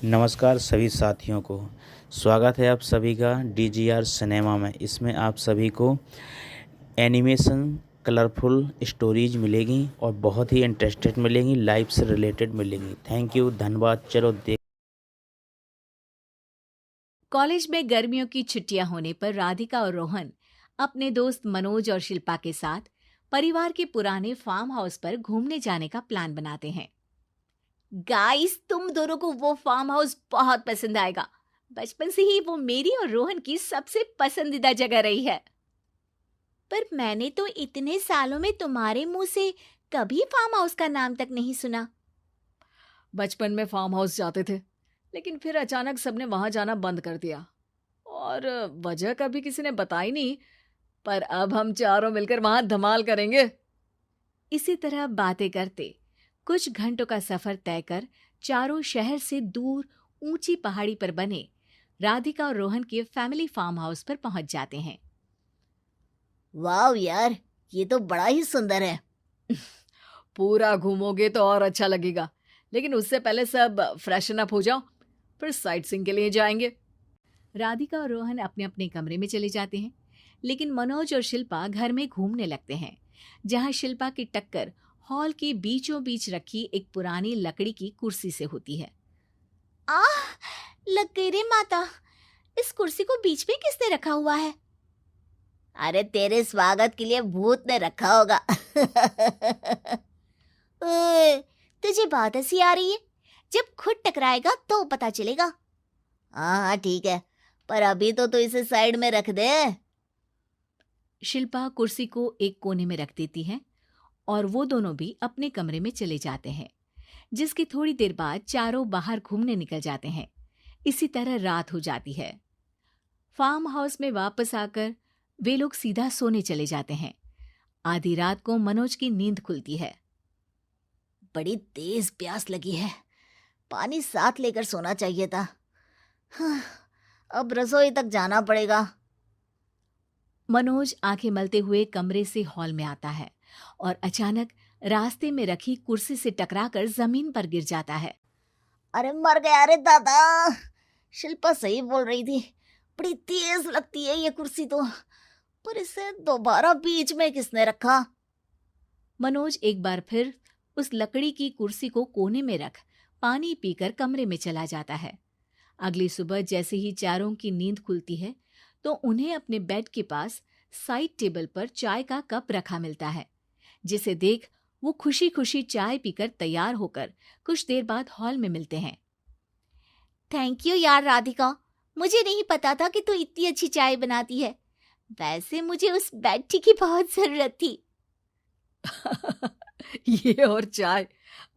नमस्कार सभी साथियों को। स्वागत है आप सभी का डीजीआर सिनेमा में। इसमें आप सभी को एनिमेशन कलरफुल स्टोरीज मिलेगी और बहुत ही इंटरेस्टेड मिलेंगी, लाइफ से रिलेटेड मिलेंगी। थैंक यू, धन्यवाद। चलो देख। कॉलेज में गर्मियों की छुट्टियां होने पर राधिका और रोहन अपने दोस्त मनोज और शिल्पा के साथ परिवार के पुराने फार्म हाउस पर घूमने जाने का प्लान बनाते हैं। गाइस, तुम दोनों को वो फार्म हाउस बहुत पसंद आएगा। बचपन से ही वो मेरी और रोहन की सबसे पसंदीदा जगह रही है। पर मैंने तो इतने सालों में तुम्हारे मुंह से कभी फार्म हाउस का नाम तक नहीं सुना। बचपन में फार्म हाउस जाते थे, लेकिन फिर अचानक सबने वहां जाना बंद कर दिया और वजह कभी किसी ने बताई नहीं। पर अब हम चारों मिलकर वहां धमाल करेंगे। इसी तरह बातें करते कुछ घंटों का सफर तय कर चारों शहर से दूर ऊंची पहाड़ी पर बने राधिका और रोहन के फैमिली फार्म हाउस पर पहुंच जाते हैं। वाह यार, ये तो बड़ा ही सुंदर है। पूरा घूमोगे तो और अच्छा लगेगा, लेकिन उससे पहले सब फ्रेशन अप हो जाओ, फिर साइट सीइंग के लिए जाएंगे। राधिका और रोहन अपने अपने कमरे में चले जाते हैं, लेकिन मनोज और शिल्पा घर में घूमने लगते हैं, जहां शिल्पा की टक्कर हॉल के बीचों बीच रखी एक पुरानी लकड़ी की कुर्सी से होती है। आह, लग गई रे माता। इस कुर्सी को बीच में किसने रखा हुआ है? अरे तेरे स्वागत के लिए भूत ने रखा होगा। ओए, तुझे बात हंसी आ रही है? जब खुद टकराएगा तो पता चलेगा। हाँ हाँ ठीक है, पर अभी तो इसे साइड में रख दे। शिल्पा कुर्सी को एक कोने में रख देती है और वो दोनों भी अपने कमरे में चले जाते हैं, जिसकी थोड़ी देर बाद चारों बाहर घूमने निकल जाते हैं। इसी तरह रात हो जाती है। फार्म हाउस में वापस आकर वे लोग सीधा सोने चले जाते हैं। आधी रात को मनोज की नींद खुलती है। बड़ी तेज प्यास लगी है, पानी साथ लेकर सोना चाहिए था। हाँ, अब रसोई तक जाना पड़ेगा। मनोज आंखें मलते हुए कमरे से हॉल में आता है और अचानक रास्ते में रखी कुर्सी से टकराकर जमीन पर गिर जाता है। अरे मर गया रे दादा। शिल्पा सही बोल रही थी, बड़ी तेज लगती है ये कुर्सी तो। पर इसे दोबारा बीच में किसने रखा? मनोज एक बार फिर उस लकड़ी की कुर्सी को कोने में रख पानी पीकर कमरे में चला जाता है। अगली सुबह जैसे ही चारों की नींद खुलती है तो उन्हें अपने बेड के पास साइड टेबल पर चाय का कप रखा मिलता है, जिसे देख वो खुशी खुशी चाय पीकर तैयार होकर कुछ देर बाद हॉल में मिलते हैं। थैंक यू यार राधिका, मुझे नहीं पता था कि तू इतनी अच्छी चाय बनाती है। वैसे मुझे उस बेड टी की बहुत जरूरत थी। ये और चाय,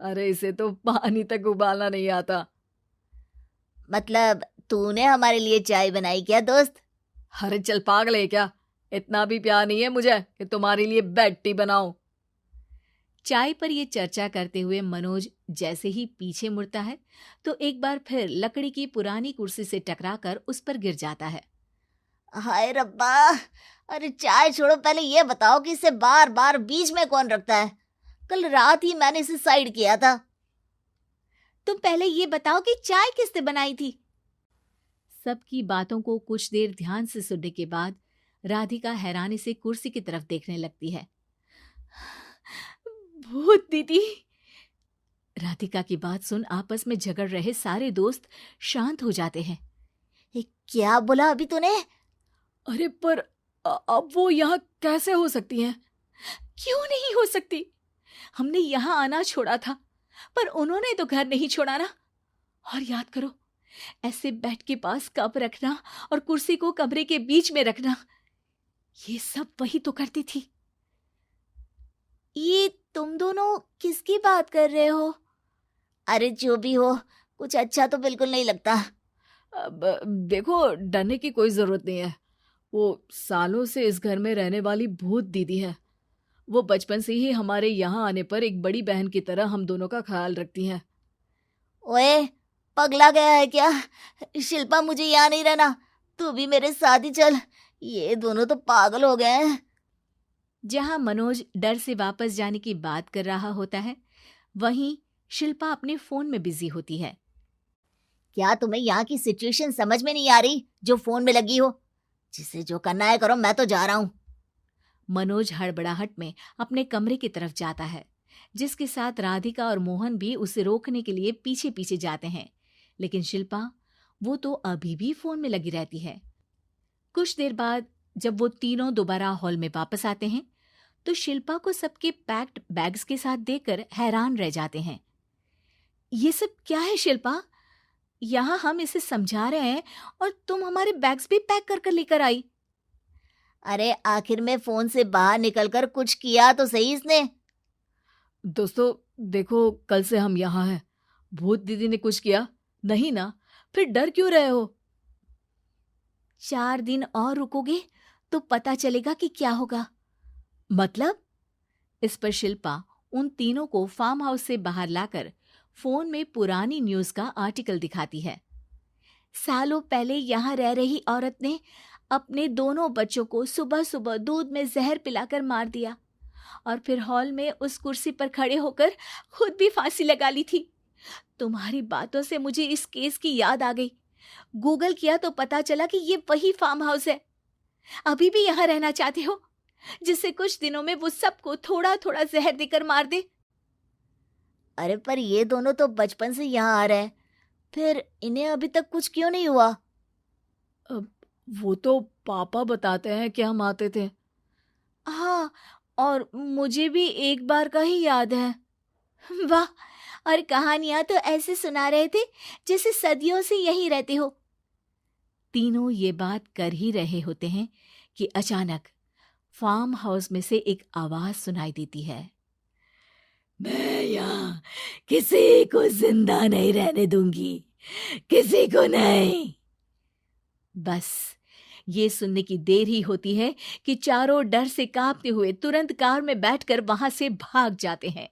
अरे इसे तो पानी तक उबालना नहीं आता। मतलब तूने हमारे लिए चाय बनाई क्या दोस्त? अरे चल पागल है क्या, इतना भी प्यार नहीं है मुझे कि तुम्हारे लिए बेड टी बनाऊं। चाय पर ये चर्चा करते हुए मनोज जैसे ही पीछे मुड़ता है तो एक बार फिर लकड़ी की पुरानी कुर्सी से टकराकर उस पर गिर जाता है। हाय रब्बा। अरे चाय छोड़ो, पहले ये बताओ कि इसे बार बार बीच में कौन रखता है? कल रात ही मैंने इसे साइड किया था। तुम पहले ये बताओ कि चाय किसने बनाई थी? सबकी बातों को कुछ देर ध्यान से सुनने के बाद राधिका हैरानी से कुर्सी की तरफ देखने लगती है। भूत दीदी। राधिका की बात सुन आपस में झगड़ रहे सारे दोस्त शांत हो जाते हैं। क्या बोला अभी तूने? अरे पर अब वो यहाँ कैसे हो सकती हैं? क्यों नहीं हो सकती? हमने यहाँ आना छोड़ा था, पर उन्होंने तो घर नहीं छोड़ा ना। और याद करो, ऐसे बेड के पास कप रखना और कुर्सी को कमरे के बीच में रखना, ये सब वही तो करती थी। ये तुम दोनों किसकी बात कर रहे हो? अरे जो भी हो, कुछ अच्छा तो बिल्कुल नहीं लगता। अब देखो, डरने की कोई जरूरत नहीं है। वो सालों से इस घर में रहने वाली भूत दीदी है। वो बचपन से ही हमारे यहाँ आने पर एक बड़ी बहन की तरह हम दोनों का ख्याल रखती हैं। ओए, पगला गया है क्या? शिल्पा, मुझे यहाँ नहीं रहना, तू भी मेरे साथ ही चल। ये दोनों तो पागल हो गए हैं। जहां मनोज डर से वापस जाने की बात कर रहा होता है, वहीं शिल्पा अपने फोन में बिजी होती है। क्या तुम्हें यहाँ की सिचुएशन समझ में नहीं आ रही जो फोन में लगी हो? जिसे जो करना है करो, मैं तो जा रहा हूँ। मनोज हड़बड़ाहट में अपने कमरे की तरफ जाता है, जिसके साथ राधिका और मोहन भी उसे रोकने के लिए पीछे पीछे जाते हैं। लेकिन शिल्पा, वो तो अभी भी फोन में लगी रहती है। कुछ देर बाद जब वो तीनों दोबारा हॉल में वापस आते हैं तो शिल्पा को सबके पैक्ड बैग्स के साथ देखकर हैरान रह जाते हैं। ये सब क्या है शिल्पा? यहाँ हम इसे समझा रहे हैं और तुम हमारे बैग्स भी पैक कर कर लेकर आई। अरे आखिर में फोन से बाहर निकलकर कुछ किया तो सही इसने। दोस्तों देखो, कल से हम यहाँ हैं। भूत दीदी ने कुछ किया नहीं ना? फिर डर क्यों रहे हो? 4 दिन और रुकोगे तो पता चलेगा कि क्या होगा। मतलब? इस पर शिल्पा उन तीनों को फार्म हाउस से बाहर लाकर फोन में पुरानी न्यूज का आर्टिकल दिखाती है। सालों पहले यहाँ रह रही औरत ने अपने दोनों बच्चों को सुबह सुबह दूध में जहर पिलाकर मार दिया और फिर हॉल में उस कुर्सी पर खड़े होकर खुद भी फांसी लगा ली थी। तुम्हारी बातों से मुझे इस केस की याद आ गई। गूगल किया तो पता चला कि ये वही फार्म हाउस है। अभी भी यहाँ रहना चाहते हो, जिससे कुछ दिनों में वो सबको थोड़ा थोड़ा जहर देकर मार दे? अरे पर ये दोनों तो बचपन से यहाँ आ रहे हैं, फिर इन्हें अभी तक कुछ क्यों नहीं हुआ? वो तो पापा बताते हैं कि हम आते थे। हाँ, और मुझे भी एक बार का ही याद है। वाह, और कहानियां तो ऐसे सुना रहे थे जैसे सदियों से यहीं रहते हो। तीनों ये बात कर ही रहे होते हैं कि अचानक फार्म हाउस में से एक आवाज सुनाई देती है। मैं यहाँ किसी को जिंदा नहीं रहने दूंगी, किसी को नहीं। बस ये सुनने की देर ही होती है कि चारों डर से कांपते हुए तुरंत कार में बैठकर वहां से भाग जाते हैं।